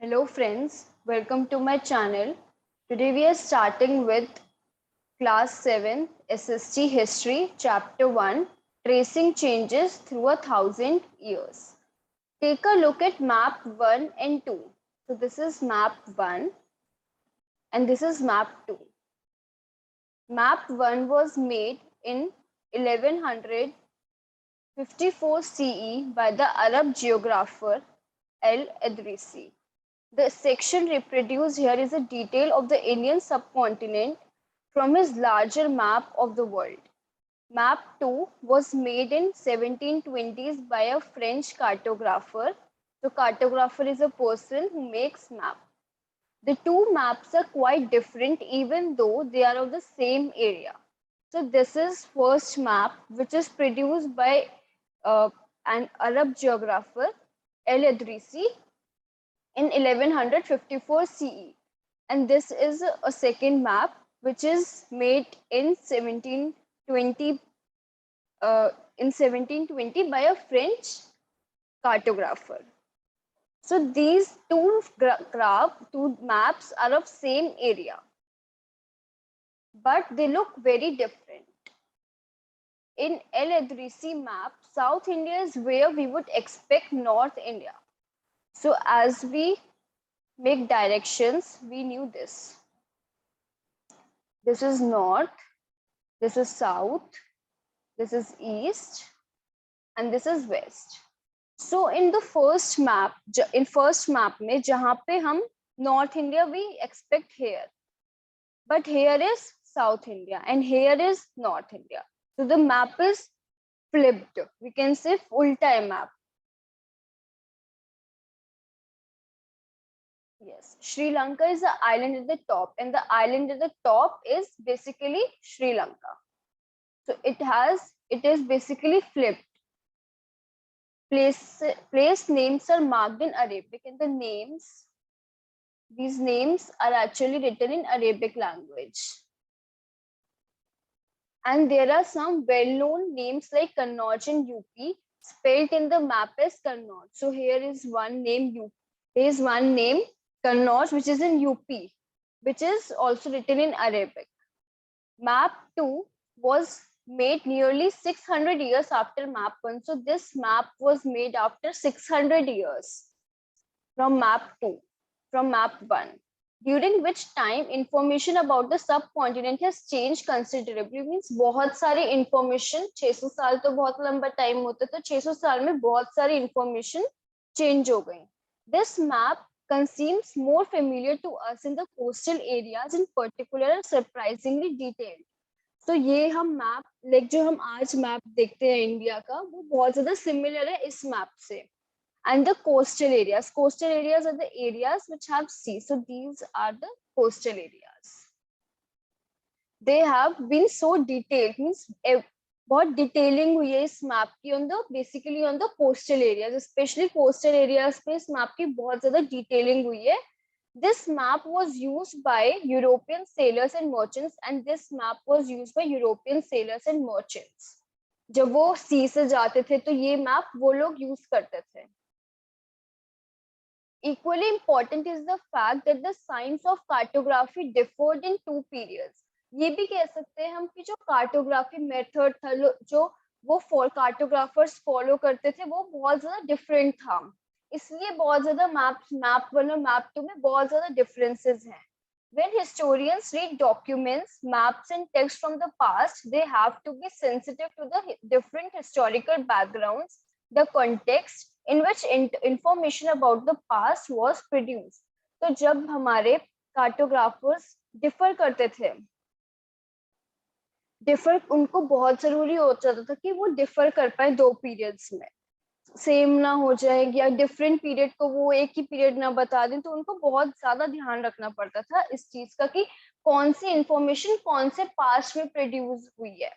Hello friends, welcome to my channel. Today we are starting with class 7 SST History Chapter 1 Tracing Changes Through 1,000 Years. Take a look at map 1 and 2. So this is map 1 and this is map 2. Map 1 was made in 1154 CE by the Arab geographer Al-Idrisi. The section reproduced here is a detail of the Indian subcontinent from his larger map of the world. Map 2 was made in 1720s by a French cartographer. So cartographer is a person who makes map. The two maps are quite different even though they are of the same area. So this is first map which is produced by an Arab geographer Al-Idrisi in 1154 CE, and this is a second map which is made in 1720 by a French cartographer. So these two maps are of same area, but they look very different. In Al-Idrisi map, South India is where we would expect North India. So as we make directions, we knew this. This is north, this is south, this is east, and this is west. So in the first map, में जहाँ पे हम North India we expect here, but here is South India and here is North India. So the map is flipped. We can say full-time map. Yes, Sri Lanka is the island at the top, and the island at the top is basically Sri Lanka. So it is basically flipped. Place names are marked in Arabic, and these names are actually written in Arabic language. And there are some well-known names like Kannauj in UP, spelled in the map as Kannauj. So here is one name There is one name Kannauj, which is in UP, which is also written in Arabic. Map 2 was made nearly 600 years after map 1. So this map was made after 600 years from map 2, from map 1, during which time information about the subcontinent has changed considerably. Means बहुत सारी information, 600 साल तो बहुत लंबा time होता है, तो 600 साल में बहुत सारी information change हो गई. This map seems more familiar to us in the coastal areas, in particular surprisingly detailed. तो ये हम मैप जो हम आज मैप देखते हैं इंडिया का, वो बहुत ज्यादा सिमिलर है इस मैप से. And the coastal areas are the areas which have sea. So these are the coastal areas. They have been so detailed, means बहुत डिटेलिंग हुई है इस मैप की on the basically on the coastal areas, especially coastal areas पे इस map की बहुत ज्यादा डिटेलिंग हुई है. This map was used by European sailors and merchants, and this map was used by European sailors and merchants. जब वो सी से जाते थे तो ये मैप वो लोग यूज करते थे. Equally important is the fact that the science of cartography differed in two periods. ये भी कह सकते हैं हम कि जो कार्टोग्राफी मेथड था, जो वो कार्टोग्राफर्स फॉलो करते थे, वो बहुत ज्यादा डिफरेंट था. इसलिए बहुत ज्यादा मैप 1 और मैप 2 में बहुत ज्यादा डिफरेंसेस हैं. When historians read documents, maps and text from the past, they have to be sensitive to the different historical backgrounds, the context in which information about the past was produced. तो जब हमारे cartographers differ करते थे, उनको बहुत जरूरी हो जाता था कि वो डिफर कर पाए दो पीरियड्स में, सेम ना हो जाए या डिफरेंट पीरियड को वो एक ही पीरियड ना बता दें. तो उनको बहुत ज्यादा ध्यान रखना पड़ता था इस चीज का कि कौन सी इंफॉर्मेशन कौन से पास्ट में प्रोड्यूस हुई है.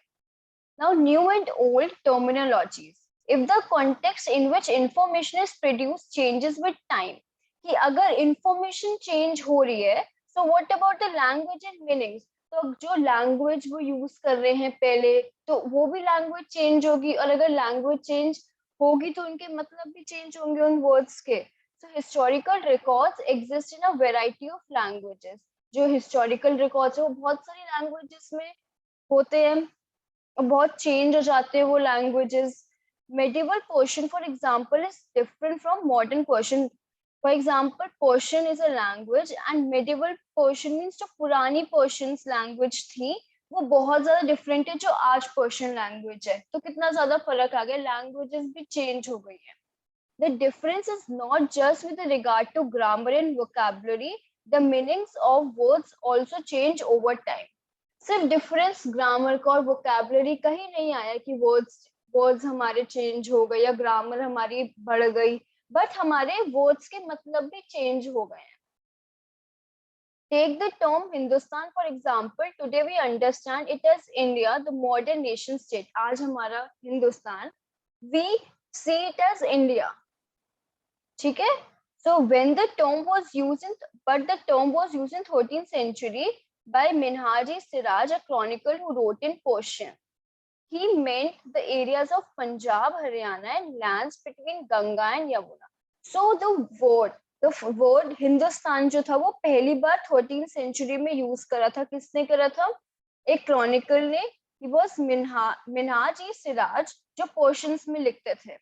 Now, new and old terminologies. If the context in which information is produced changes with time, कि अगर information change हो रही है, so what about the language and meanings? तो जो language वो use कर रहे हैं पहले, तो वो भी language change होगी, और अगर language change होगी तो उनके मतलब भी change होंगे उन words के. So historical records exist in a variety of languages. जो historical records है वो बहुत सारी languages में होते हैं और बहुत change हो जाते हैं वो languages. Medieval Persian, for example, is different from modern Persian. For example, Persian is a language and medieval Persian means जो पुरानी Persian's language थी वो बहुत ज्यादा डिफरेंट है जो आज पर्शियन लैंग्वेज है. तो कितना ज्यादा फर्क आ गया, लैंग्वेजेस भी चेंज हो गई है. The difference is not just with regard to grammar and vocabulary, the meanings of words also change over time. सिर्फ डिफरेंस ग्रामर का और वोकैबुलरी का ही नहीं आया कि वर्ड्स हमारे चेंज हो गए या ग्रामर हमारी बढ़ गई, बट हमारे वर्ड्स के मतलब भी चेंज हो गए हैं. Take the term Hindustan for example. Today we understand it as India, the modern nation state. आज हमारा Hindustan, we see it as India. ठीक है. So when the term was used in, but the term was used in 13th century by Minhaji Siraj, a chronicler who wrote in Persian. He meant the areas of Punjab, Haryana and lands between Ganga and Yamuna. So the word Hindustan जो था वो पहली बार 13th century में use करा था. किसने करा था? एक क्रॉनिकल ने. He was मिनहाज सिराज जो पोर्शंस में लिखते थे.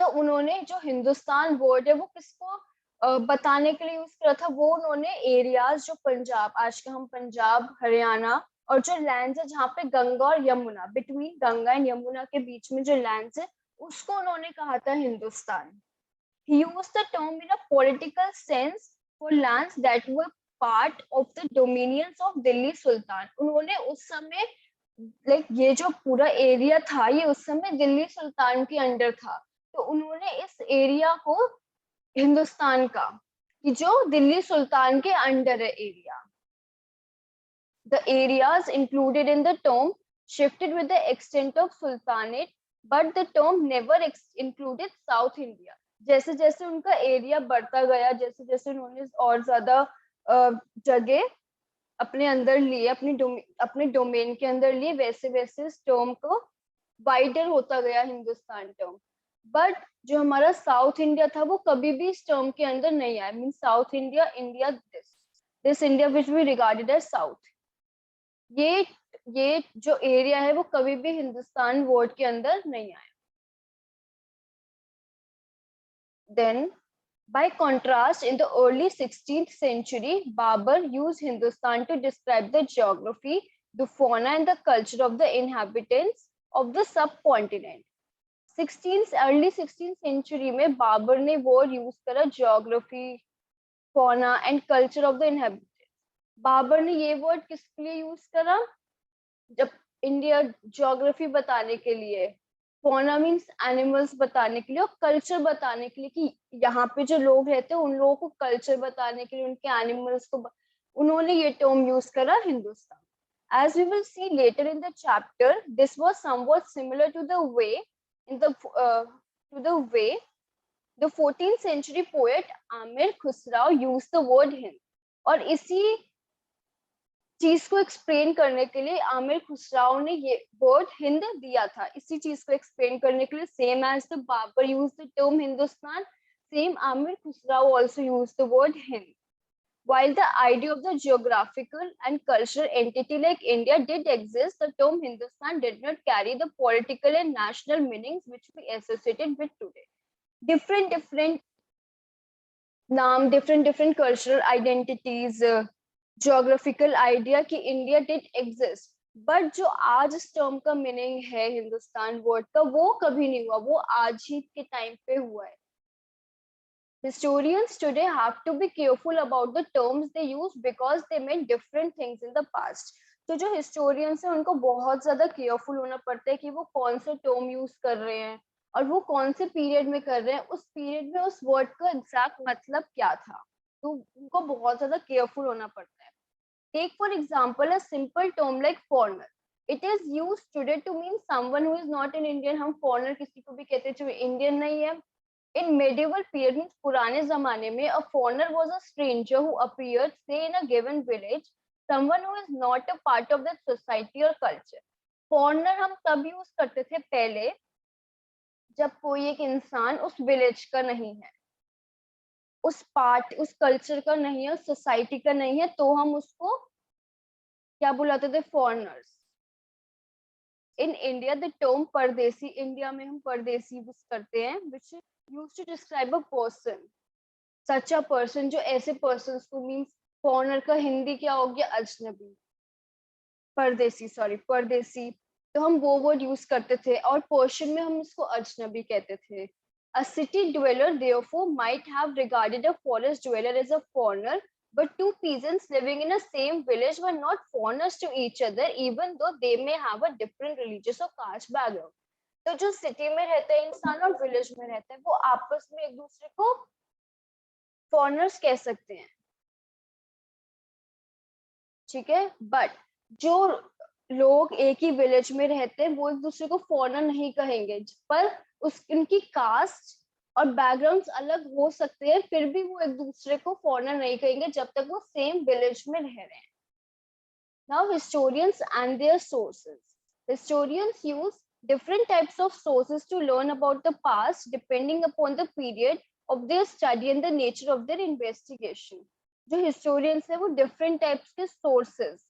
तो उन्होंने जो हिंदुस्तान वर्ड है वो किसको बताने के लिए यूज करा था? वो उन्होंने एरियाज जो पंजाब, आज का हम पंजाब, हरियाणा और जो लैंड्स है जहाँ पे गंगा और यमुना, बिटवीन गंगा एंड यमुना के बीच में जो लैंड्स है उसको उन्होंने कहा था Hindustan. He used the term in a political sense for lands that were part of the dominions of Delhi Sultan. उन्होंने उस समय ये जो पूरा एरिया था ये उस समय दिल्ली सुल्तान के अंडर था. तो उन्होंने इस एरिया को हिंदुस्तान का कि जो दिल्ली सुल्तान के अंडर है area. The areas included in the term shifted with the extent of sultanate, but the term never included South India. जैसे जैसे उनका एरिया बढ़ता गया, जैसे जैसे उन्होंने और ज्यादा जगह अपने अंदर लिए, अपने डोमेन के अंदर लिए, वैसे वैसे इस टर्म को वाइडर होता गया हिंदुस्तान टर्म. बट जो हमारा साउथ इंडिया था वो कभी भी इस टर्म के अंदर नहीं आया. Mean south India, India this India which we regarded as south, ये जो एरिया है वो कभी भी हिंदुस्तान वर्ड के अंदर नहीं आया. Then, by contrast, in the early 16th century, Babur used Hindustan to describe the geography, the fauna and the culture of the inhabitants of the subcontinent. early 16th century में बाबर ने word use करा geography, fauna and culture of the inhabitants. Babar ने ये word किसके लिए use करा? जब India geography बताने के लिए, फौना मीन्स एनिमल्स बताने के लिए और कल्चर बताने के लिए कि यहाँ पे जो लोग रहते हैं उन लोगों को कल्चर बताने के लिए, उनके एनिमल्स को उन्होंने ये टर्म यूज करा Hindustan. As we will see later in the chapter, this was somewhat similar to the way the 14th century poet Amir Khusrau used the word Hind. और इसी चीज को एक्सप्लेन करने के लिए आमिर खुसराव ने ये वर्ड हिंद दिया था. इसी चीज को एक्सप्लेन करने के लिए, same as the Babur use the term Hindustan, same Amir Khusrau also use the word Hind. While the idea of the geographical and cultural entity like India did exist, the term Hindustan did not carry the political and national meanings which we associated with today. Different naam, different cultural identities, geographical idea कि India did exist, but जो आज इस term का meaning है Hindustan word का वो कभी नहीं हुआ, वो आज ही के टाइम पे हुआ है. Historians today have to be careful about the terms they use because they meant different things in the past. तो जो historians हैं उनको बहुत ज्यादा केयरफुल होना पड़ता है कि वो कौन से टर्म यूज कर रहे हैं और वो कौन से पीरियड में कर रहे हैं, उस पीरियड में उस वर्ड का एग्जैक्ट मतलब क्या था. तो उनको बहुत ज्यादा केयरफुल होना पड़ता है. Take for example a simple term like foreigner. It is used today to mean someone who is not an Indian. हम foreigner किसी को भी कहते हैं जो Indian नहीं है. In medieval period, means पुराने जमाने में, a foreigner was a stranger who appeared, say, in a given village, someone who is not a part of that society or culture. Foreigner हम तब यूज करते थे पहले जब कोई एक इंसान उस विलेज का नहीं है. उस पार्ट उस कल्चर का नहीं है, उस सोसाइटी का नहीं है, तो हम उसको क्या बुलाते थे? Foreigners. In India the term pardesi, India में हम परदेसी यूज करते हैं, which use to describe a person, such a person, जो ऐसे पर्सन को मीन्स फॉरेनर का हिंदी क्या हो गया? अजनबी, परदेसी, सॉरी परदेसी। तो हम वो वर्ड यूज करते थे, और पर्शियन में हम इसको अजनबी कहते थे। A city dweller therefore might have regarded a forest dweller as a foreigner, but two peasants living in a same village were not foreigners to each other, even though they may have a different religious or caste background. तो जो city में रहते हैं इंसान और village में रहते हैं, वो आपस में एक दूसरे को फॉरेनर्स कह सकते हैं, ठीक है। बट जो लोग एक ही विलेज में रहते हैं वो एक दूसरे को फॉरेनर नहीं कहेंगे, पर उनकी कास्ट और बैकग्राउंड्स अलग हो सकते हैं, फिर भी वो एक दूसरे को फॉरेनर नहीं कहेंगे जब तक वो सेम विलेज में रह रहे हैं। Now historians and their sources. Historians use different types of sources to learn about the past depending upon the period of their study and the nature of their investigation. जो historians है वो different types के sources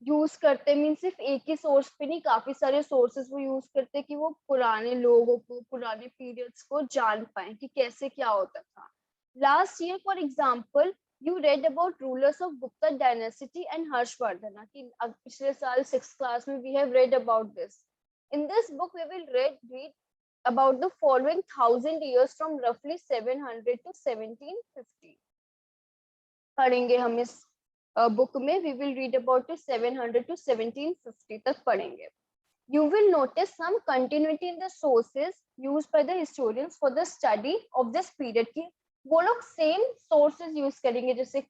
use करते, mean सिर्फ एक ही source पे नहीं, काफी सारे सोर्सेस वो यूज करते कि वो पुराने लोगों को, पुराने पीरियड्स को जान पाए कि कैसे क्या होता था। Last year for example you read about rulers of Gupta dynasty and Harshvardhan, कि पिछले साल 6th क्लास में we have read about this. In this book we will read about the following 1000 years from roughly 700 to 1750 पढ़ेंगे हम इस book में। We will read about 700 to 1750 तक पढ़ेंगे। You will notice some continuity in the sources used by the historians for the study of this period, की वो लोग same sources use करेंगे, जैसे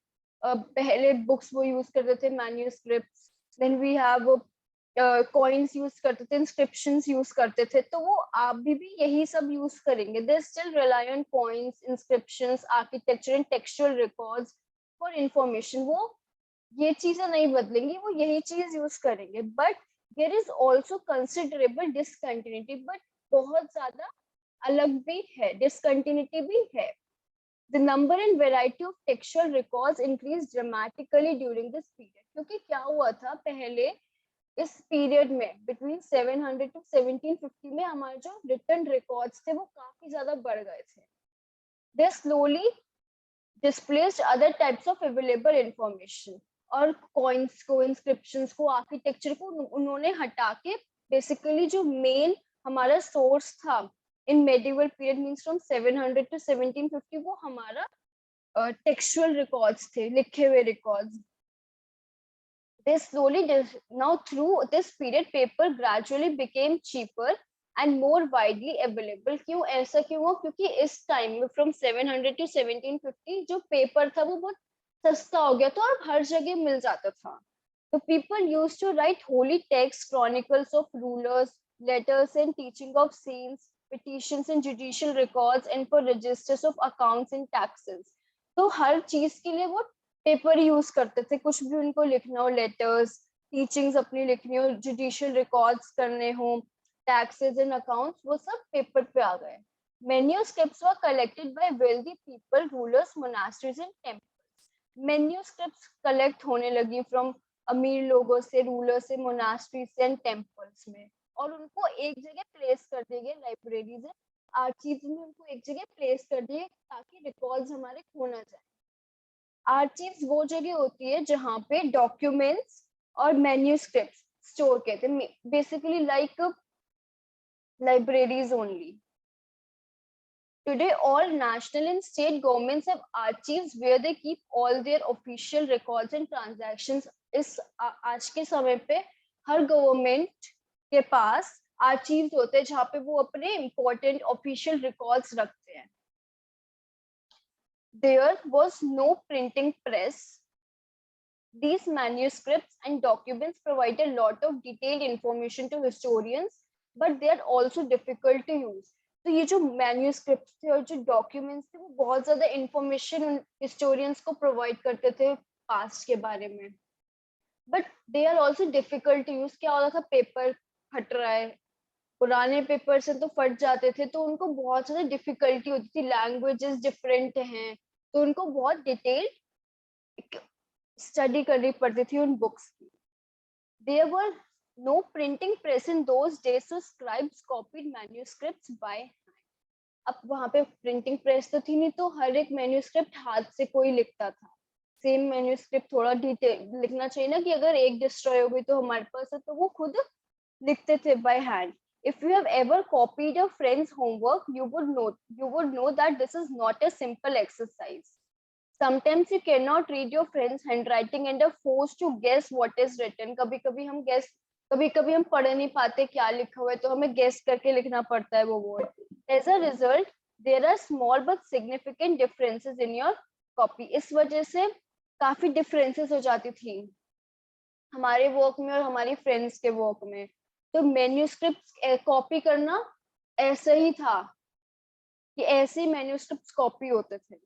पहले बुक्स वो यूज करते थे manuscripts, then we have coins use करते थे, इंस्क्रिप्शंस यूज करते थे, तो वो आप भी यही सब यूज करेंगे। They still rely on coins, inscriptions, architecture and textual records for information. वो ये चीजें नहीं बदलेंगी, वो यही चीज यूज करेंगे। But there is also considerable discontinuity, but बहुत ज्यादा अलग भी है, डिसकंटिन्यूटी भी है। The number and variety of textual records increased dramatically during this period, क्योंकि क्या हुआ था पहले इस पीरियड में बिटवीन 700 to 1750 में हमारे जो रिटन रिकॉर्ड्स थे वो काफी ज्यादा बढ़ गए थे। They slowly displaced other types of available information, और कॉइन्स को, इंस्क्रिप्शंस को, आर्किटेक्चर को उन्होंने हटा के बेसिकली जो मेन हमारा सोर्स था in medieval period means from 700 to 1750 वो हमारा टेक्सचुअल रिकॉर्ड्स थे, लिखे हुए records. They slowly now through this period paper gradually became cheaper and more widely available। क्यों ऐसा क्यों हुआ? क्योंकि इस टाइम में फ्रॉम 700 to 1750 जो पेपर था वो बहुत सस्ता हो गया था और हर जगह मिल जाता था। तो people used to write holy texts, chronicles of rulers, letters and teaching of saints, petitions and judicial records, and for registers of accounts and taxes। तो हर चीज के लिए वो पेपर यूज करते थे, कुछ भी उनको लिखना हो, लेटर्स, टीचिंग्स अपनी लिखनी हो, जुडिशियल रिकॉर्ड्स करने हो, टैक्सेस एंड अकाउंट्स, वो सब पेपर पे आ गए। Manuscripts were collected by wealthy people, rulers, monasteries and temples. Manuscripts collect होने लगी फ्रॉम अमीर लोगों से, रूलर से, मोनास्ट्रीज से एंड टेंपल्स में, और उनको एक जगह प्लेस कर दिए गए, लाइब्रेरीज एंड आर्चीव्स में उनको एक जगह प्लेस कर दिए ताकि रिकॉर्ड्स हमारे खो ना जाए। आर्चीव्स वो जगह होती है जहाँ पे डॉक्यूमेंट्स और मैन्यूस्क्रिप्ट्स स्टोर कहते हैं, basically like libraries only. Today, all national and state governments have archives where they keep all their official records and transactions. इस आज के समय पे हर गवर्नमेंट के पास आर्चीव्स होते हैं जहाँ पे वो अपने important official records रखते हैं। There was no printing press. These manuscripts and documents provide a lot of detailed information to historians, but they are also difficult to use. तो ये जो मैन्यूस्क्रिप्ट्स थे और जो डॉक्यूमेंट्स थे वो बहुत ज्यादा इंफॉर्मेशन हिस्टोरियंस को प्रोवाइड करते थे पास्ट के बारे में, but they are also difficult to use. क्या होता था, पेपर फट रहा है, पुराने पेपर से तो फट जाते थे, तो उनको बहुत ज्यादा डिफिकल्टी होती थी, लैंग्वेजेस डिफरेंट हैं, तो उनको बहुत डिटेल्ड स्टडी करनी पड़ती थी उन बुक्स की. There were no printing press in those days, so scribes copied manuscripts by hand. अब वहां पे प्रिंटिंग प्रेस तो थी नहीं, तो हर एक मैन्यूस्क्रिप्ट हाथ से कोई लिखता था. सेम मैन्यूस्क्रिप्ट थोड़ा डिटेल लिखना चाहिए ना, कि अगर एक डिस्ट्रॉय हो गई तो हमारे पास है, तो वो खुद लिखते थे by hand. If you have ever copied a friend's homework, you would know that this is not a simple exercise. Sometimes you cannot read your friend's handwriting and are forced to guess what is written. कभी कभी हम पढ़ नहीं पाते क्या लिखा हुआ है, तो हमें गेस करके लिखना पड़ता है वो word. As a result, there are small but significant differences in your copy. इस वजह से काफी डिफरेंसेस हो जाती थी हमारे वर्क में और हमारी फ्रेंड्स के वर्क में. तो मैन्यूस्क्रिप्ट कॉपी करना ऐसा ही था कि ऐसे मैन्यूस्क्रिप्ट कॉपी होते थे.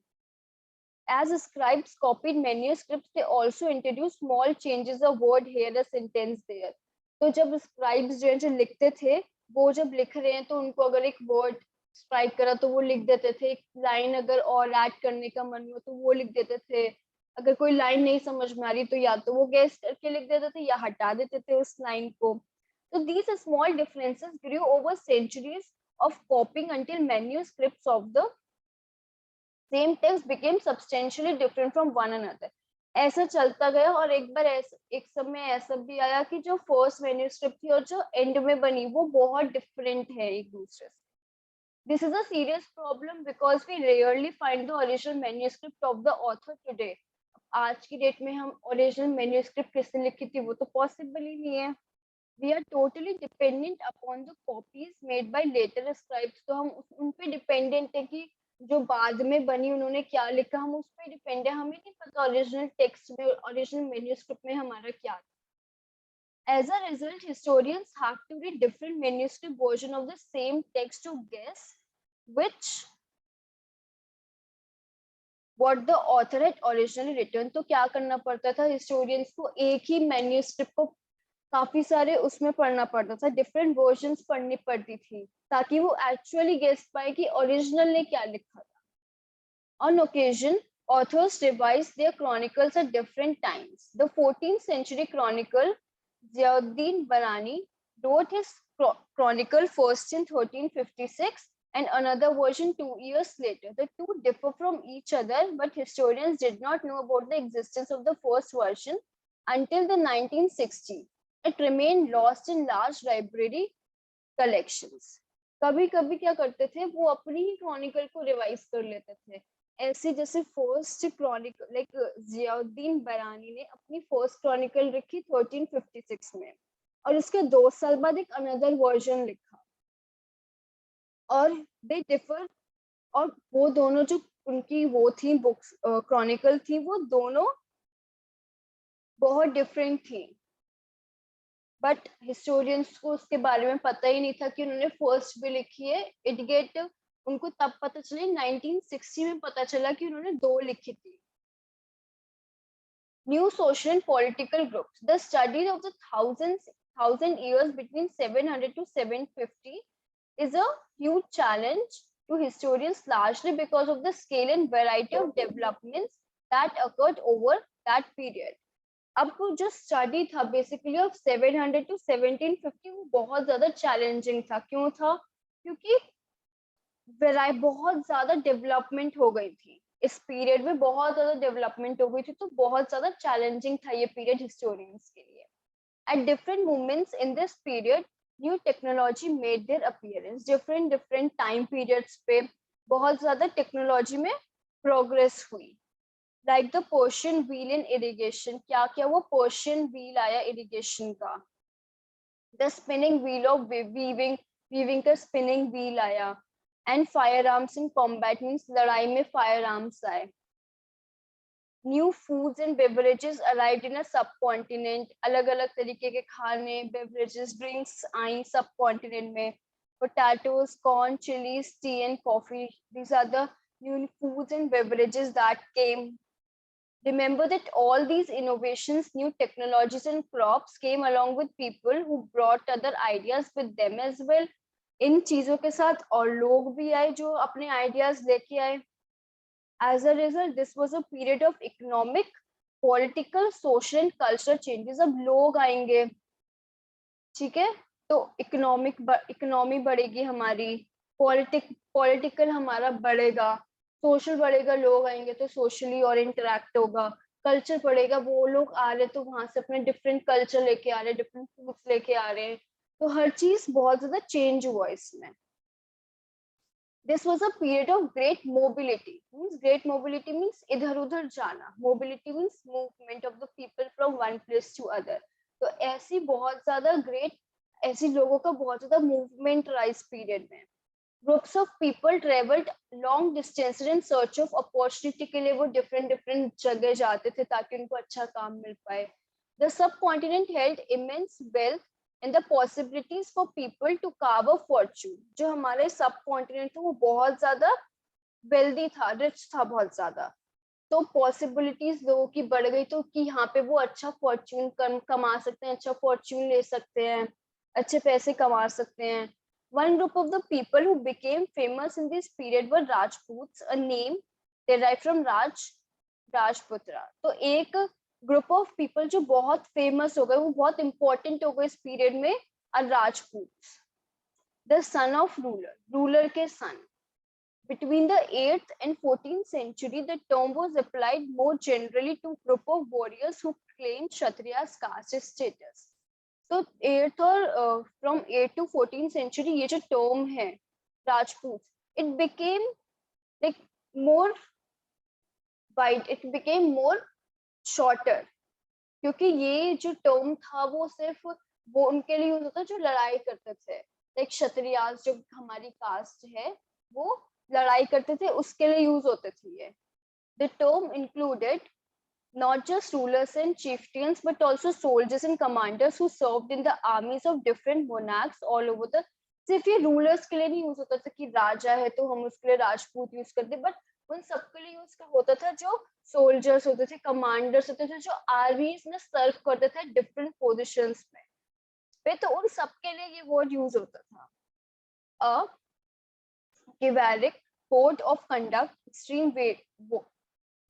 As scribes copied manuscripts, they also introduced small changes of word here, a sentence there. तो जब scribes जो है जो लिखते थे, वो जब लिख रहे हैं तो उनको अगर एक word स्ट्राइक करा तो वो लिख देते थे. एक लाइन अगर और ऐड करने का मन हो तो वो लिख देते थे. अगर कोई लाइन नहीं समझ में आ रही तो या तो वो गेस करके लिख देते थे या हटा देते थे उस लाइन को. So these small differences grew over centuries of copying until manuscripts of the same text became substantially different from one another. ऐसा चलता गया और एक बार एक समय ऐसा भी आया कि जो फर्स्ट मैन्यूस्क्रिप्ट थी और जो एंड में बनी वो बहुत डिफरेंट है एक दूसरे से. This is a serious problem because we rarely find the original manuscript of the author today. आज की डेट में हम ओरिजिनल मैन्यूस्क्रिप्ट किसने लिखी थी वो तो पॉसिबल ही नहीं है. We are totally dependent upon the copies made by later scribes. तो हम उन पे डिपेंडेंट है कि जो बाद में बनी उन्होंने क्या लिखा, हम उस पे डिपेंड है. हमें नहीं पता ओरिजिनल टेक्स्ट में ओरिजिनल मैन्यूस्क्रिप्ट में हमारा क्या था. As a result, historians have to read different manuscript version of the same text to guess which what the author had originally written. तो क्या करना पड़ता था हिस्टोरियंस को, एक ही मैन्यूस्क्रिप्ट को काफी सारे उसमें पढ़ना पड़ता था, डिफरेंट वर्जन्स पढ़नी पड़ती थी ताकि वो एक्चुअली गेस पाए कि ओरिजिनल ने क्या लिखा था. On occasion, authors revised their chronicles at different times. The 14th century chronicle, Ziauddin Barani, wrote his chronicle first in 1356 and another version 2 years later. The two differ from each other, but historians did not know about the existence of the first version until the 1960s. It remained lost in large library collections. कभी कभी क्या करते थे वो अपनी ही Chronicle को revise कर लेते थे. ऐसे जैसे फर्स्ट क्रॉनिकल लाइक जियाउद्दीन बरानी ने अपनी फर्स्ट क्रॉनिकल लिखी 1356 में और उसके 2 साल बाद एक अनदर वर्जन लिखा और दे डिफर. और वो दोनों जो उनकी वो थी बुक्स क्रॉनिकल थी वो दोनों बहुत डिफरेंट थी. बट हिस्टोरियंस को उसके बारे में पता ही नहीं था कि उन्होंने फर्स्ट भी लिखी है. इट गेट उनको तब पता चला 1960 में पता चला कि उन्होंने 2 लिखी थी. New social and political groups. The study of the thousand years between 700 to 750 is a huge challenge to historians, largely because of the scale and variety of developments that occurred over that period. अब जो study था basically of 700 to 1750 वो बहुत ज्यादा challenging था. क्यों था? क्योंकि बहुत ज्यादा डेवलपमेंट हो गई थी इस पीरियड में, बहुत ज्यादा डेवलपमेंट हो गई थी, तो बहुत ज्यादा चैलेंजिंग था ये पीरियड हिस्टोरियंस के लिए. At different moments in this period new technology made their appearance. Different time periods पे बहुत ज्यादा टेक्नोलॉजी में प्रोग्रेस हुई. Like the Persian wheel in irrigation. क्या क्या वो पर्शियन व्हील आया इरिगेशन का. The spinning wheel of weaving का स्पिनिंग व्हील आया. And firearms in combat means लड़ाई में फायर आर्म्स आए. New foods and beverages arrived in a subcontinent. अलग अलग तरीके के खाने beverages drinks I subcontinent में. Potatoes corn chillies tea and coffee. These are the new foods and beverages that came. Remember that all these innovations, new technologies and crops came along with people who brought other ideas with them as well. इन चीजों के साथ और लोग भी आए जो अपने ideas लेके आए. As a result, this was a period of economic, political, social and cultural changes. अब लोग आएंगे, ठीक है, तो इकोनॉमी बढ़ेगी हमारी, पॉलिटिकल हमारा बढ़ेगा, सोशल बढ़ेगा, लोग आएंगे तो सोशली और इंटरेक्ट होगा, कल्चर बढ़ेगा, वो लोग आ रहे तो वहां से अपने डिफरेंट कल्चर लेके आ रहे हैं, डिफरेंट फूड्स लेके आ रहे हैं, तो हर चीज बहुत ज्यादा चेंज हुआ इसमें. This was a period of great mobility. Means great mobility means इधर उधर जाना. Mobility means movement of the people from one place to other. तो ऐसी बहुत ज्यादा great, ऐसी लोगों का बहुत ज्यादा movement रहा इस period में. Groups of people traveled long distances in search of opportunity के लिए वो different जगह जाते थे ताकि उनको अच्छा काम मिल पाए. The subcontinent held immense wealth and the possibilities for people to carve a fortune. जो हमारे सब कॉन्टिनेंट था वो बहुत ज्यादा वेल्दी था, रिच था बहुत ज्यादा, तो पॉसिबिलिटीज लोगों की बढ़ गई, तो कि यहाँ पे वो अच्छा फॉर्च्यून कमा सकते हैं, अच्छा फॉर्च्यून ले सकते हैं, अच्छे पैसे कमा सकते हैं. One group of the people who became famous in this period were Rajputs, a name derived from Rajputra. तो एक ग्रुप ऑफ पीपल जो बहुत फेमस हो गए, वो बहुत इंपॉर्टेंट हो गए इस पीरियड में, are Rajput. The son of ruler के son. Between the 8th and 14th century, the term was applied more generally to group of warriors who claimed Kshatriya's caste status. तो 8th और from 8th to 14th century ये जो term है Rajput, it became like more wide, it became more shorter, क्योंकि ये जो term था वो सिर्फ वो उनके लिए यूज होता जो लड़ाई करते थे, लाइक क्षत्रियास जो हमारी कास्ट है वो लड़ाई करते थे उसके लिए यूज होते थे ये. The term included not just rulers and chieftains but also soldiers and commanders who served in the armies of different monarchs all over the. सिर्फ ये रूलर्स के लिए नहीं यूज होता था कि राजा है तो हम उसके लिए राजपूत यूज करते, बट उन सबके लिए यूज होता था जो सोल्जर्स होते थे, कमांडर्स होते थे, जो आर्मीज में सर्व करते थे डिफरेंट पोजिशंस में पे, तो उन सबके लिए ये वर्ड यूज होता था. A chivalric code of conduct, extreme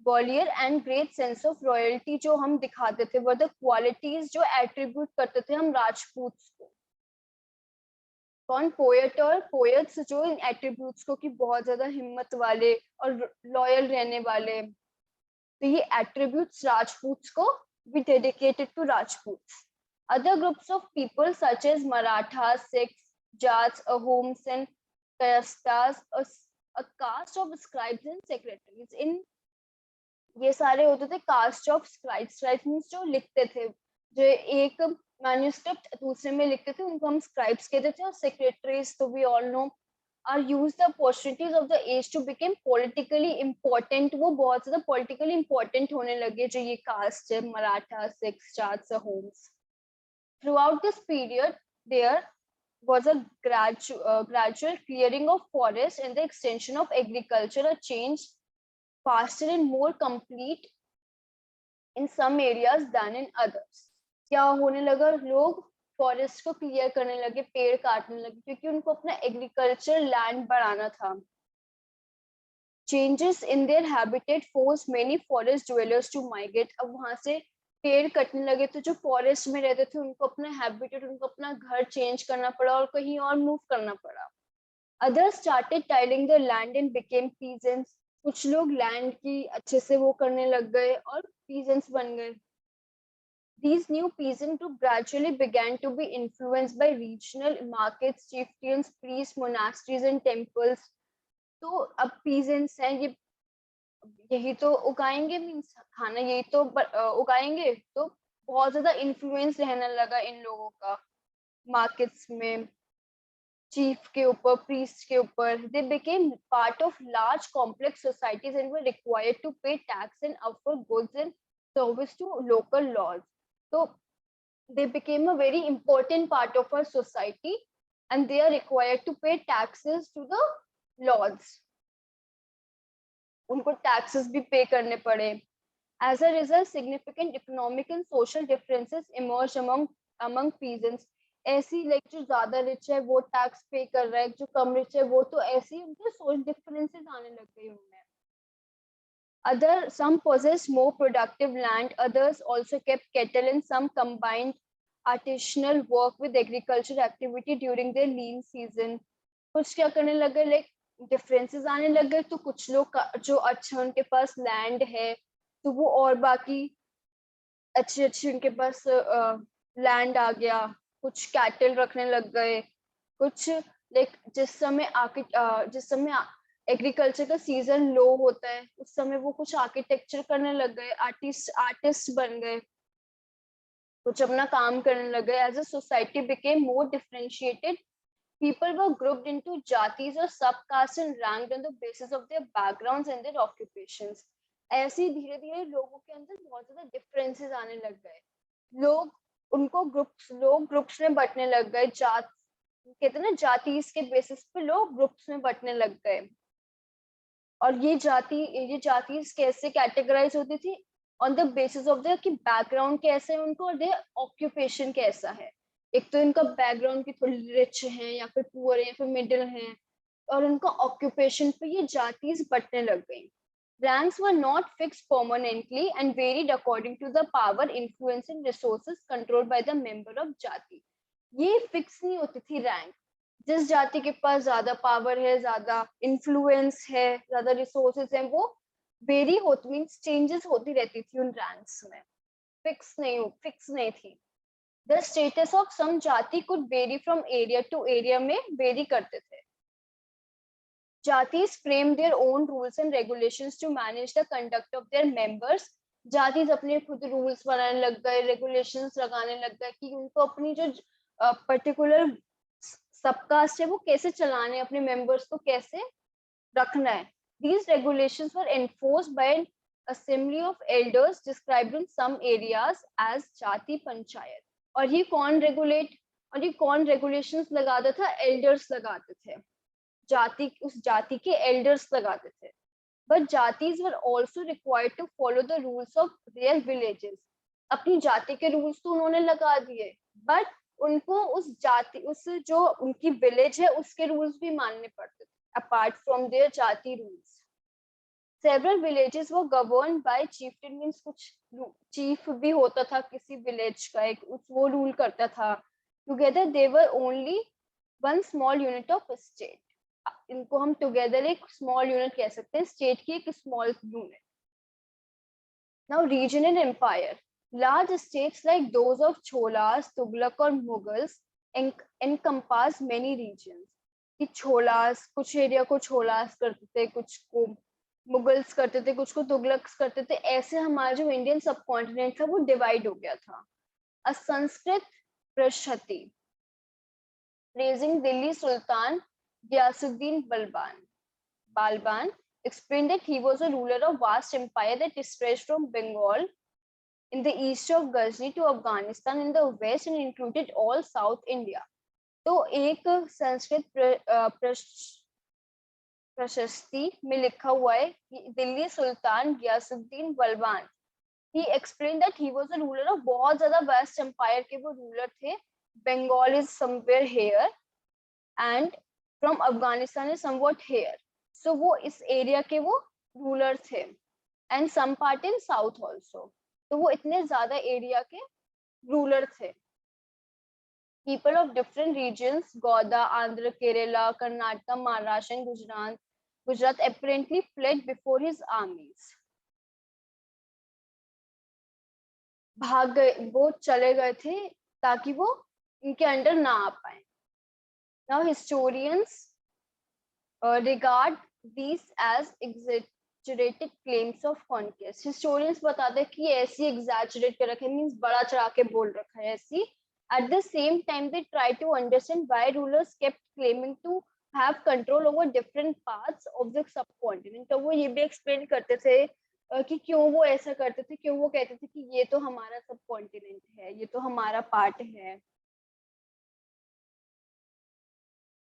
valour and great sense of royalty जो हम दिखाते थे, वो द क्वालिटीज जो एट्रीब्यूट करते थे हम राजपूत को. कौन? पोएट और पोएट्स जो इन एट्रीब्यूट्स को कि बहुत ज्यादा हिम्मत वाले और लॉयल रहने वाले, तो ये एट्रीब्यूट्स राजपूत को be dedicated to Rajput. Other groups of people such as Maratha, Sikhs, Jats, Ahoms and Kayasthas, a caste of scribes and secretaries. इन ये सारे होते थे caste of scribes. Scribes means जो लिखते थे, जो एक मैन्युस्क्रिप्ट दूसरे में लिखते थे उनको हम स्क्राइब्स कहते थे. और सेक्रेटरीज तो we all know are use the opportunities of the age to become politically important. वो बहुत ज्यादा पॉलिटिकली इम्पोर्टेंट होने लगे जो ये कास्ट है, Maratha, Sikhs, Jats, homes. Throughout this period there was a gradual clearing of forest and the extension of agriculture, a change faster and more complete in some areas than in others. क्या होने लगा? लोग forest को clear करने लगे, पेड़ काटने लगे, क्योंकि उनको अपना एग्रीकल्चर लैंड बढ़ाना था. Changes in their habitat forced many forest dwellers to migrate. अब वहां से पेड़ कटने लगे तो जो फॉरेस्ट में रहते थे उनको अपना हैबिटेट, उनको अपना घर चेंज करना पड़ा और कहीं और मूव करना पड़ा. Others started tilling the land and became peasants. कुछ लोग लैंड की अच्छे से वो करने लग गए और peasants बन गए. These new peasant group gradually began to be influenced by regional markets, chieftains, priests, monasteries and temples. तो अब peasants हैं, ये यही तो उगाएंगे, मीन्स खाना यही तो उगाएंगे, तो बहुत ज्यादा इन्फ्लुएंस रहने लगा इन लोगों का मार्केट्स में, चीफ के ऊपर, प्रीस्ट के ऊपर. They became part of large complex societies and were required to pay tax and offer goods and service to local lords. तो they became a very important part of our society and they are required to pay taxes to the lords. उनको taxes भी पे करने पड़े. As a result, significant economic and social differences emerged among peasants. ऐसी like जो ज्यादा rich है वो टैक्स पे कर रहा है, जो कम रिच है वो, तो ऐसी उनके सोशल डिफरेंसेस आने लग गए उनमें. Some possessed more productive land, others also kept cattle, and some combined artisanal work with agriculture activity during their lean season. कुछ क्या करने लगे, लाइक डिफरेंसेस आने लगे, तो कुछ लोग जो अच्छा उनके पास लैंड है तो वो और बाकी अच्छे अच्छे उनके पास लैंड आ गया, कुछ कैटल रखने लग गए, कुछ लाइक जिस समय एग्रीकल्चर का सीजन लो होता है उस समय वो कुछ आर्किटेक्चर करने लग गए, आर्टिस्ट बन गए, कुछ अपना काम करने लग गए. As a society became more differentiated, people were grouped into jatis or subcastes and ranked on the basis of their backgrounds and their occupations. ऐसे ही धीरे धीरे लोगों के अंदर बहुत ज्यादा डिफरेंसेस आने लग गए. लोग ग्रुप्स में बंटने लग गए. जात कहते हैं ना, जातीज के बेसिस पे लोग ग्रुप्स में बंटने लग गए. और ये जातीज कैसे कैटेगराइज होती थी? On the basis of their कि बैकग्राउंड कैसे है उनको और देयर ऑक्यूपेशन कैसा है. एक तो इनका बैकग्राउंड की थोड़ी रिच है या फिर पुअर है या फिर मिडिल है, और उनका ऑक्यूपेशन पे ये जातीज बंटने लग गई. Ranks were not fixed permanently and varied according to the power, influence and resources controlled by the member of jati. ये फिक्स नहीं होती थी रैंक. जिस जाति के पास ज्यादा पावर है, ज्यादा इन्फ्लुएंस है, ज्यादा रिसोर्सेज है, वो वेरी होती, मीन्स चेंजेस होती रहती थी उन रैंक्स में. फिक्स नहीं थी. The status of some jati could vary from area to area में वेरी करते थे. Jatis framed their own rules and regulations to manage the conduct of their members. जातीज अपने खुद रूल्स बनाने लग गए, रेगुलेशंस लगाने लग गए कि उनको अपनी जो पर्टिकुलर सबकास्ट है वो कैसे चलाने, अपने मेंबर्स को कैसे रखना है. These regulations were enforced by an assembly of elders described in some areas as jati panchayat. और ये कौन रेगुलेशंस लगाता था? एल्डर्स लगाते थे. उस जाति के एल्डर्स लगाते थे. But jatis were also required to follow the rules of their villages. अपनी जाति के रूल्स तो उन्होंने लगा दिए, बट उनको उस जो उनकी विलेज है उसके रूल्स भी मानने पड़ते थे अपार्ट फ्रॉम देयर जाति rules. Several villages were governed by chieftain, means कुछ चीफ भी होता था किसी विलेज का, एक वो रूल करता था. Together they were only one small unit of state. इनको हम टुगेदर एक स्मॉल यूनिट कह सकते हैं, स्टेट की एक small unit. Now region and empire. Large states like those of Cholas, Tughlaq or Mughals encompass many regions. कि छोलास, कुछ एरिया को छोलास करते थे, कुछ को मुगल्स करते थे, कुछ को तुगलक्स करते थे. ऐसे हमारा जो इंडियन सब कॉन्टिनेंट था वो डिवाइड हो गया था. अ Sanskrit प्रशति praising Delhi Sultan Ghiyasuddin Balban explained that he was a ruler of vast empire that stretched from Bengal in the east of Ghazni to Afghanistan in the west and included all South India. तो एक संस्कृत प्रशस्ति में लिखा हुआ है कि दिल्ली सुल्तान Ghiyasuddin Balban, he explained that he was a ruler of बहुत ज्यादा वेस्ट एम्पायर के वो रूलर थे. Bengal is somewhere here and from Afghanistan is somewhat here. So वो इस एरिया के वो रूलर थे and some part in south also. तो वो इतने ज्यादा एरिया के रूलर थे. People of different regions, Gauda, Andhra, Kerala, Karnataka, Maharashtra and Gujarat apparently fled before his armies. भाग गए, वो चले गए थे ताकि वो इनके अंडर ना आ पाए. Now historians regard these as exaggerated claims of conquest. Historians बताते हैं कि ऐसी exaggerate कर रखे, means बड़ा चढ़ा के बोल रखा है ऐसी. At the same time, they try to understand why rulers kept claiming to have control over different parts of the subcontinent. तो वो ये भी explain करते थे कि क्यों वो ऐसा करते थे, क्यों वो कहते थे कि ये तो हमारा सबकॉन्टिनेंट है, ये तो हमारा पार्ट है.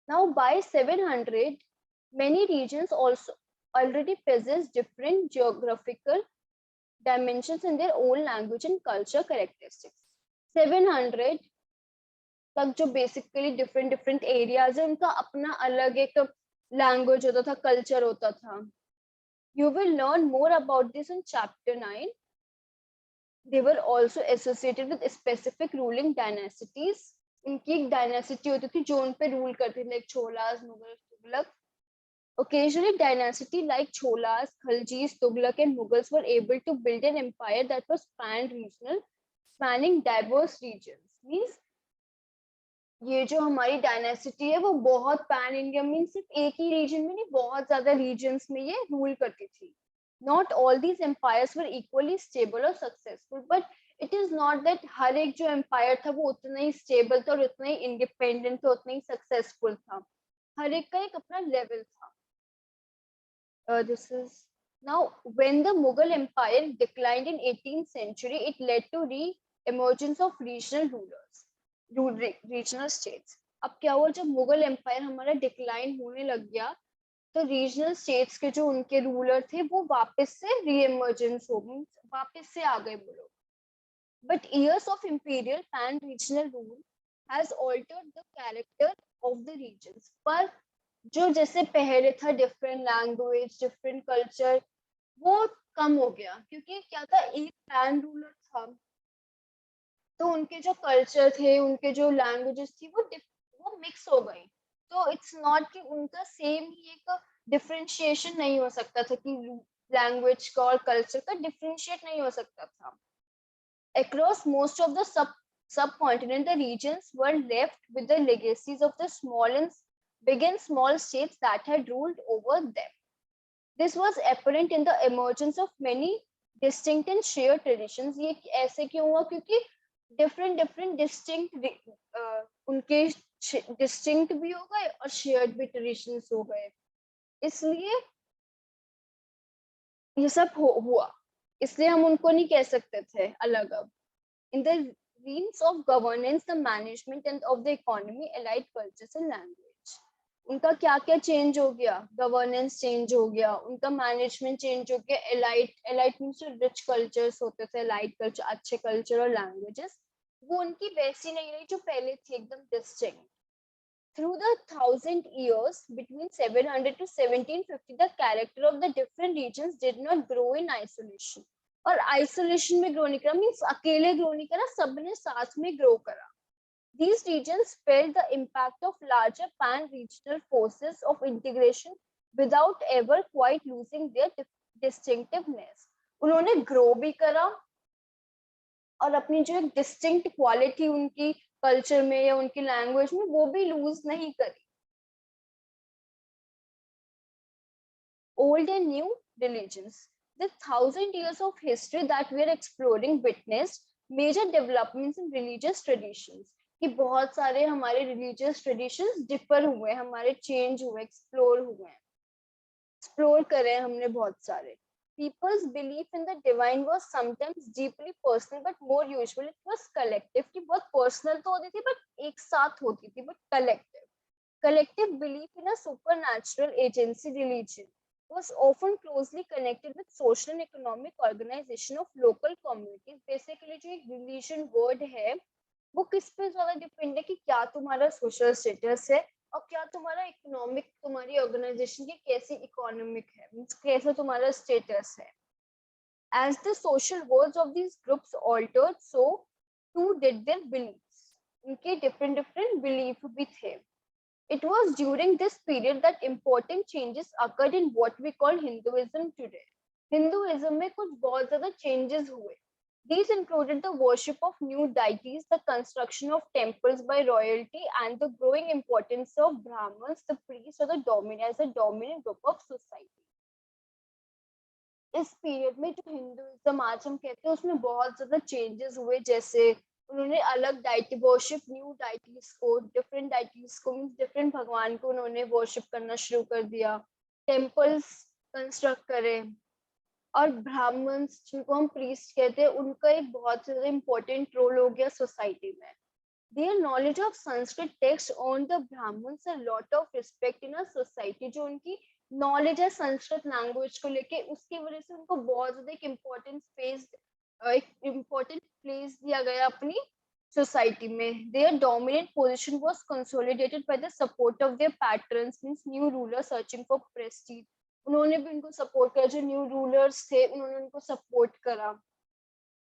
Now by 700, many regions also already possess different geographical dimensions in their own language and culture characteristics. 700 तक जो बेसिकली डिफरेंट एरियाज है उनका अपना अलग एक लैंग्वेज होता था, कल्चर होता था. You will learn more about this in chapter 9. They were also associated with specific ruling dynasties. इनकी एक डायनेसिटी होती थी जो उन पे रूल करती थी, like Cholas, Mughal, Tughlaq. Occasionally, dynasty like Cholas, Khaljis, Tughlaq, and Mughals were able to build an empire that was pan-regional, spanning diverse regions. Means ये जो हमारी डायनेसिटी है वो बहुत पैन इंडिया, मीन सिर्फ एक ही रीजन में नहीं, बहुत ज्यादा रीजन्स में ये रूल करती थी. Not all these empires were equally stable और successful, but it is not that हर एक जो एम्पायर था वो उतना ही स्टेबल था और उतना ही इंडिपेंडेंट था, उतना ही सक्सेसफुल था. हर एक का एक अपना लेवल था. This is now when the Mughal Empire declined in 18th century, it led to re-emergence of regional rulers, regional states. अब क्या हुआ, जब मुगल एम्पायर हमारा डिक्लाइन होने लग गया तो रीजनल स्टेट्स के जो उनके रूलर थे वो वापस से री-एमर्जेंस हो गए, वापस से आ गए वो लोग. But years of imperial pan-regional rule has altered the character of the regions. पर जो जैसे पहले था डिफरेंट लैंग्वेज, डिफरेंट कल्चर, वो कम हो गया. क्योंकि क्या था, एक पैन रूलर था तो उनके जो कल्चर थे, उनके जो लैंग्वेजेस थी वो मिक्स हो गई. तो इट्स नॉट कि उनका सेम ही एक डिफरेंशिएशन नहीं हो सकता था, कि लैंग्वेज का और कल्चर का डिफरेंशिएट नहीं हो सकता था. Across most of the subcontinent, the regions were left with the legacies of the big and small states that had ruled over them. This was apparent in the emergence of many distinct and shared traditions. ये ऐसे क्यों हुआ, क्योंकि different distinct उनके distinct भी हो गए और shared भी traditions हो गए, इसलिए ये सब हुआ. इसलिए हम उनको नहीं कह सकते थे अलग. अब in the realms of governance, the management and of the economy, allied cultures and language, उनका क्या क्या चेंज हो गया, गवर्नेंस चेंज हो गया, उनका मैनेजमेंट चेंज हो गया. एलाइट मींस जो रिच कल्चर्स होते थे, एलाइट कल्चर, अच्छे कल्चर और लैंग्वेजेस, वो उनकी वैसी नहीं रही जो पहले थी, एकदम distinct. Through the 1,000 years between 700 to 1750, the character of the different regions did not grow in isolation. और आइसोलेशन में ग्रो नहीं करा, मीन्स अकेले ग्रो नहीं करा, सबने साथ में ग्रो करा. These regions felt the impact of larger pan-regional forces of integration without ever quite losing their distinctiveness. उन्होंने ग्रो भी करा और अपनी जो एक डिस्टिंक्ट क्वालिटी उनकी कल्चर में या उनकी लैंग्वेज में वो भी लूज नहीं करी. Old and new religions. The 1,000 years of history that we are exploring witnessed major developments in religious traditions. कि बहुत सारे हमारे religious traditions differ हुए, हमारे change हुए, explore हुए, explore करे हमने बहुत सारे. People's belief in the divine was sometimes deeply personal, but more usually it was collective. कि बहुत personal तो होती थी, but एक साथ होती थी, but collective. Collective belief in a supernatural agency religion was often closely connected with social and economic organization of local communities. Basically जो एक religion word है वो किस पे ज्यादा डिपेंड है, कि क्या तुम्हारा सोशल स्टेटस है और क्या तुम्हारा इकोनॉमिक, तुम्हारी ऑर्गेनाइजेशन की कैसी इकोनॉमिक है, कैसा तुम्हारा स्टेटस है. As the social worlds of these groups altered, so too did their beliefs. उनके different belief भी थे. It was during this period that important changes occurred in what we call Hinduism today. Hinduism में कुछ बहुत ज़्यादा changes हुए. These included the worship of new deities, the construction of temples by royalty, and the growing importance of Brahmins, the priests, or the dominant as a dominant group of society. इस period में जो Hinduism आज हम कहते हैं उसमें बहुत ज्यादा चेंजेस हुए. जैसे उन्होंने अलग डाइटी वर्शिप, न्यू डाइटीज को, डिफरेंट डाइटीज को, मींस डिफरेंट भगवान को उन्होंने वर्शिप करना शुरू कर दिया, टेम्पल्स कंस्ट्रक्ट करे, और ब्राह्मण्स जिनको हम प्रीस्ट कहते हैं उनका एक बहुत ज्यादा इम्पोर्टेंट रोल हो गया सोसाइटी में. Their knowledge of Sanskrit text earned the Brahmins a lot of respect in a society. जो उनकी नॉलेज है संस्कृत लैंग्वेज को लेके, उसकी वजह से उनको बहुत ज्यादा एक इम्पोर्टेंट प्लेस दिया गया अपनी सोसाइटी में. Their dominant position was consolidated by the support of their patrons, means new rulers searching for prestige. उन्होंने भी उनको सपोर्ट करा, जो न्यू रूलर्स थे उन्होंने उनको सपोर्ट करा.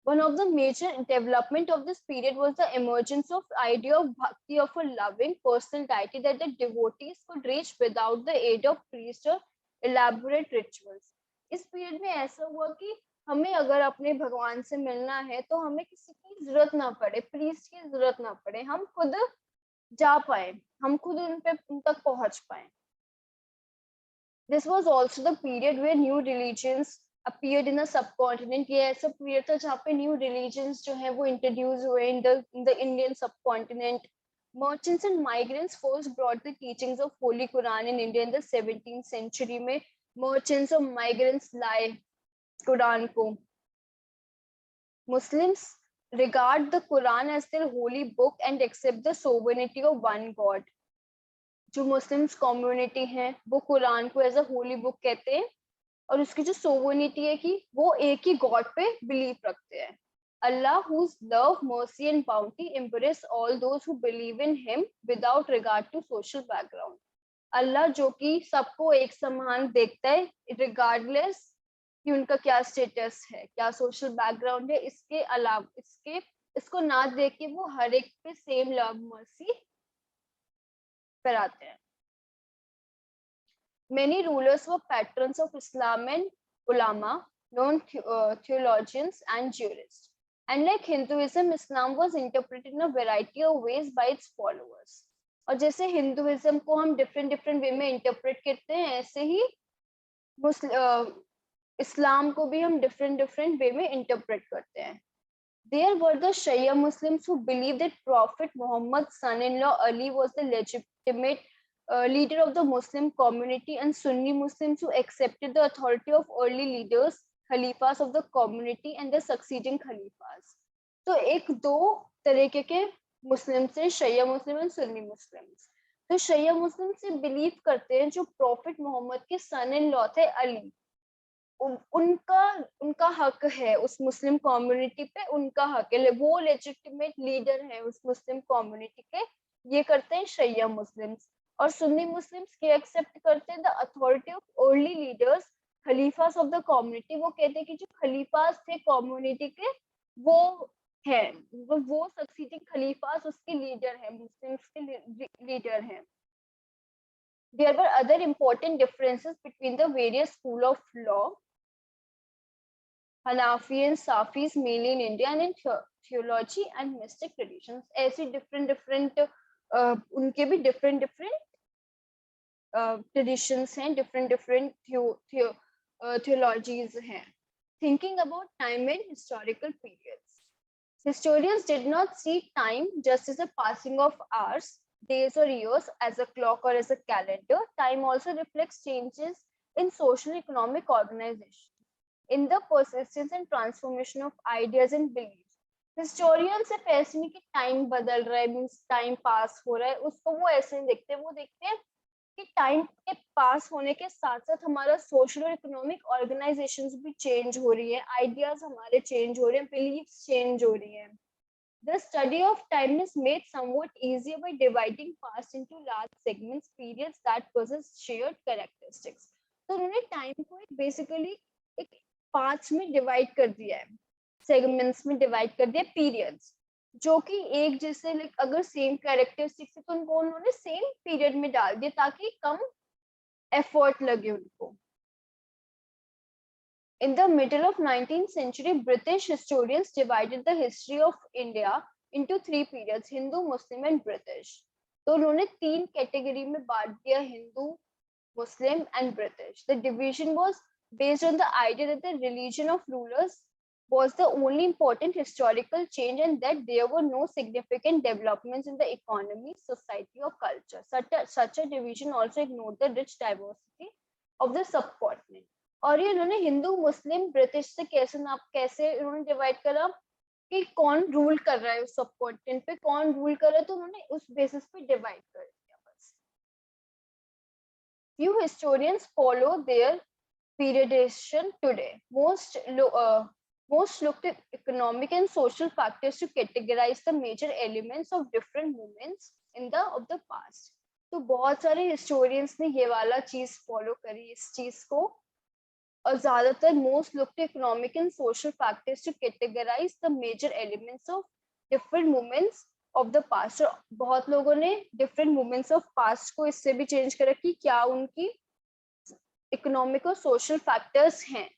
One of the major development of this period was the emergence of idea of bhakti, of a loving personal deity that the devotees could reach without the aid of priest or elaborate rituals. इस period में ऐसा हुआ कि हमें अगर अपने भगवान से मिलना है तो हमें किसी की जरूरत ना पड़े, प्रीस्ट की जरूरत ना पड़े, हम खुद जा पाए, हम खुद उन तक पहुंच पाए. This was also the period where new religions appeared in the subcontinent. ये ऐसा period था जहाँ पे new religions जो है वो introduce हुए in the Indian subcontinent. Merchants and migrants first brought the teachings of Holy Quran in India in the 17th century. में merchants और migrants लाए कुरान को. Muslims regard the Quran as their holy book and accept the sovereignty of one God. जो Muslims community है वो कुरान को as a Holi book कहते हैं और उसकी जो सोवर्निटी है कि वो एक ही गॉड पे बिलीव रखते हैं. अल्लाह whose love, mercy and bounty embrace all those who believe in him without regard to social background. अल्लाह जो कि सबको एक समान देखता है रिगार्डलेस कि उनका क्या स्टेटस है, क्या सोशल बैकग्राउंड है, इसके अलावा इसको ना देख के वो हर एक पे सेम लव मर्सी कराते हैं. Many rulers were patrons of Islam and ulama, known theologians and jurists. And like Hinduism, Islam was interpreted in a variety of ways by its followers. और जैसे हिंदुइज्म को हम डिफरेंट वे में interpret करते हैं, ऐसे ही इस्लाम को भी हम डिफरेंट वे में इंटरप्रेट करते हैं. There were the Shia Muslims who believed that Prophet Muhammad's son-in-law Ali was the legitimate leader of the Muslim community, and Sunni Muslims who accepted the authority of early leaders, Khalifas of the community and the succeeding Khalifas. तो एक दो तरीके के मुस्लिम से शैया मुस्लिम और Sunni Muslims. तो शैया मुस्लिम से बिलीव करते हैं जो प्रॉफिट मोहम्मद के सन इन लॉ थे अली, उनका हक है उस मुस्लिम कम्युनिटी पे, उनका हक है, वो लेजिटिमेट लीडर है उस मुस्लिम कम्युनिटी के, ये करते हैं शैया मुस्लिम्स. और सुन्नी मुस्लिम्स के एक्सेप्ट करते हैं the authority of early leaders, खलीफास ऑफ द कम्युनिटी. वो कहते हैं कि जो खलीफास थे कम्युनिटी के वो है, वो सक्सीडिंग खलीफास उसके लीडर है, मुस्लिम्स के लीडर हैं. There were other important differences between the various school of law, Hanafi and Safis mainly in India, and in theology and mystic traditions. ऐसी different उनके भी different traditions हैं, different theologies हैं. Thinking about time and historical periods. Historians did not see time just as a passing of hours, days or years as a clock or as a calendar. Time also reflects changes in social economic organization, in the persistence and transformation of ideas and beliefs. Historian सिर्फ ऐसे नहीं कि time बदल रहा है, means time pass हो रहा है, उसको वो ऐसे नहीं देखते, वो देखते हैं कि टाइम के पास होने के साथ साथ हमारा सोशल और इकोनॉमिक ऑर्गेनाइजेशंस भी चेंज हो रही है, आइडियाज हमारे चेंज हो रहे हैं, बिलीफ्स चेंज हो रही हैं. The study of time is made somewhat easier by dividing past into large segments, periods that possess shared characteristics. तो उन्होंने टाइम को बेसिकली एक पार्ट्स में डिवाइड कर दिया है, सेगमेंट्स में डिवाइड कर दिया, पीरियड्स जो कि एक जैसे लाइक अगर सेम कैरेक्टरिस्टिक्स है तो उनको उन्होंने सेम पीरियड में डाल दिया ताकि कम एफर्ट लगे उनको. In the middle of 19th century, British historians divided the history of India into three periods: Hindu, Muslim and British. तो उन्होंने तीन कैटेगरी में बांट दिया, Hindu, Muslim and British. The division was based on the idea that the religion of rulers was the only important historical change and that there were no significant developments in the economy, society or culture. Such a division also ignored the rich diversity of the subcontinent. और ये इन्होंने हिंदू, मुस्लिम, British से कैसे इन्होंने divide करा कि कौन rule कर रहा है उस सबकॉन्टिनेंट पे, कौन रूल कर रहा है, तो उन्होंने उस बेसिस पे डिवाइड कर दिया बस. Few historians follow their periodization today. Most looked at economic and social factors to categorize the major elements of different movements of the past. तो बहुत सारे हिस्टोरियंस ने ये वाला चीज फॉलो करी इस चीज को, और ज्यादातर most look to economic and social factors to categorise the major elements of different movements of the past. बहुत लोगों ने डिफरेंट मूवमेंट्स ऑफ पास्ट को इससे भी चेंज करा कि क्या उनकी इकोनॉमिक और सोशल फैक्टर्स हैं।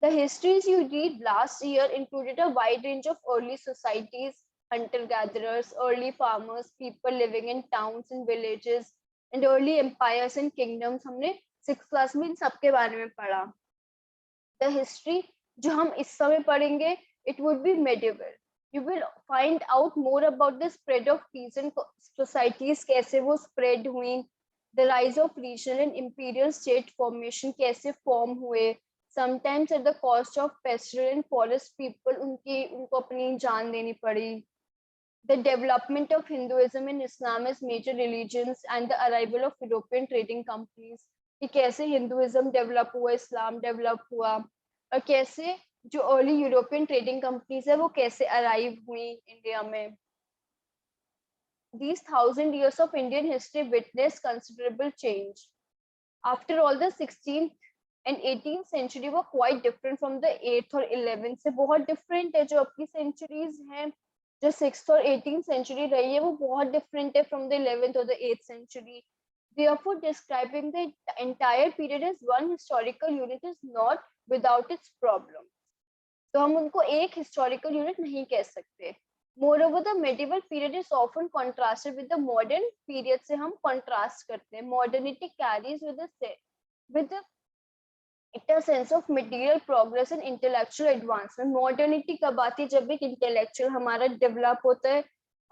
The histories you read last year included a wide range of early societies, hunter-gatherers, early farmers, people living in towns and villages, and early empires and kingdoms. हमने 6th class में इन सबके बारे में पढ़ा। The history जो हम इस समय पढ़ेंगे, it would be medieval. You will find out more about the spread of peasant societies, कैसे वो spread हुई, the rise of regional and imperial state formation, कैसे form हुए, sometimes at the cost of pastoral and forest people, उनको अपनी जान देनी पड़ी, the development of Hinduism and Islam as major religions and the arrival of European trading companies, कि कैसे Hinduism develop हुआ, इस्लाम डेवलप हुआ, और कैसे जो अर्ली यूरोपियन ट्रेडिंग कंपनीज है वो कैसे अराइव हुई इंडिया में। These 1,000 years of Indian history witnessed considerable change. After all, the 16th and 18th century were quite different from the 8th और 11th से, बहुत different है। जो अपनी centuries हैं, जो 6th और 18th century रही है, वो बहुत different है from the 11th or the 8th century. Therefore, describing the entire period as one historical unit is not without its problems. तो हम उनको एक historical unit नहीं कह सकते। Moreover, the medieval period is often contrasted with the modern period से हम contrast करते हैं। Modernity carries with a sense of material progress and intellectual advancement. Modernity कब आती है? जब एक intellectual हमारा develop होता है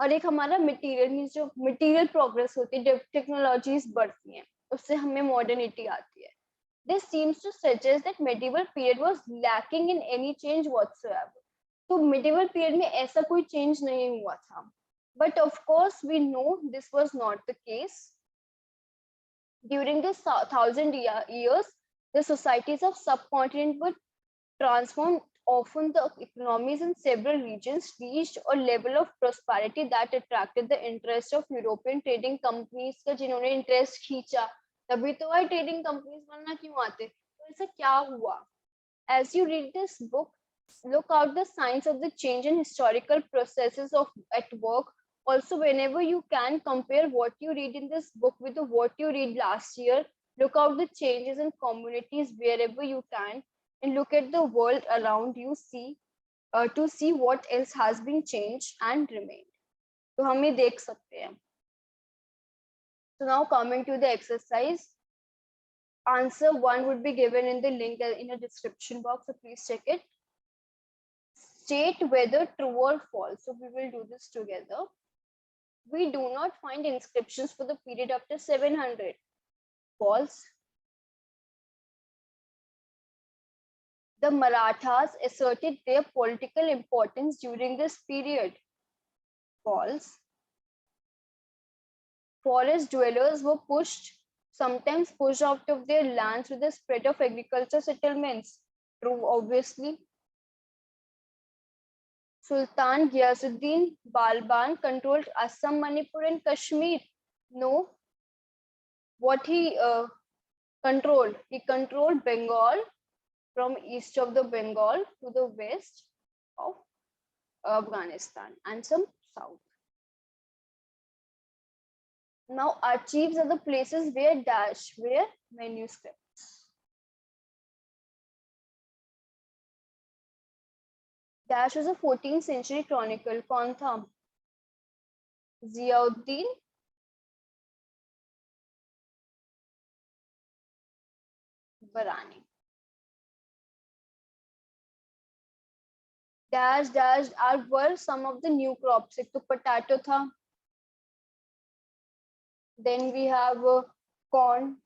और एक हमारा material मीन्स जो material progress होती है, टेक्नोलॉजीज बढ़ती हैं, उससे हमें modernity आती है। This seems to suggest that medieval period was lacking in any change whatsoever. तो medieval period में ऐसा कोई change नहीं हुआ था। But of course, we know this was not the case. During this 1,000 years, the societies of subcontinent were transformed. Often the economies in several regions reached a level of prosperity that attracted the interest of European trading companies का जिन्होंने interest खींचा, तभी तो वह trading companies बनना क्यों आते, तो ऐसा क्या हुआ? As you read this book, look out the signs of the change in historical processes of at work. Also, whenever you can, compare what you read in this book with what you read last year. Look out the changes in communities wherever you can, and look at the world around you, to see what else has been changed and remained. तो हम ये देख सकते हैं। So now coming to the exercise, answer 1 would be given in the link in the description box, so please check it. State whether true or false. So we will do this together. We do not find inscriptions for the period after 700. False. The Marathas asserted their political importance during this period. False. Forest dwellers were sometimes pushed out of their lands with the spread of agriculture settlements. True, obviously. Sultan Ghiyasuddin Balban controlled Assam, Manipur, and Kashmir. No. What he controlled? He controlled Bengal, from east of the Bengal to the west of Afghanistan and some south. Now, archives are the places where where manuscripts. Dash was a 14th century chronicle. कौन था? Ziauddin Barani. Dash were some of the new crops. एक तो potato था. Then we have corn,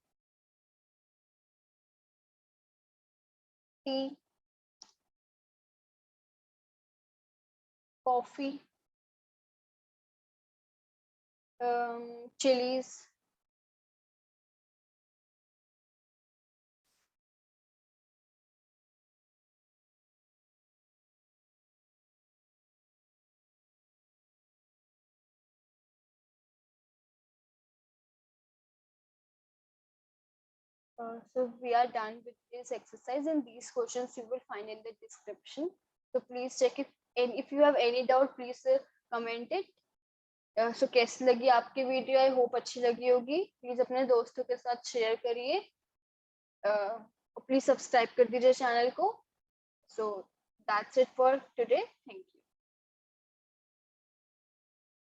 tea, coffee, chilies, So we are done with this exercise, and these questions you will find in the description. So please check if you have any doubt, please comment it. So कैसी लगी आपकी video? I hope अच्छी लगी होगी. Please अपने दोस्तों के साथ शेयर करिए. प्लीज सब्सक्राइब कर दीजिए चैनल को. So that's it for today. Thank you.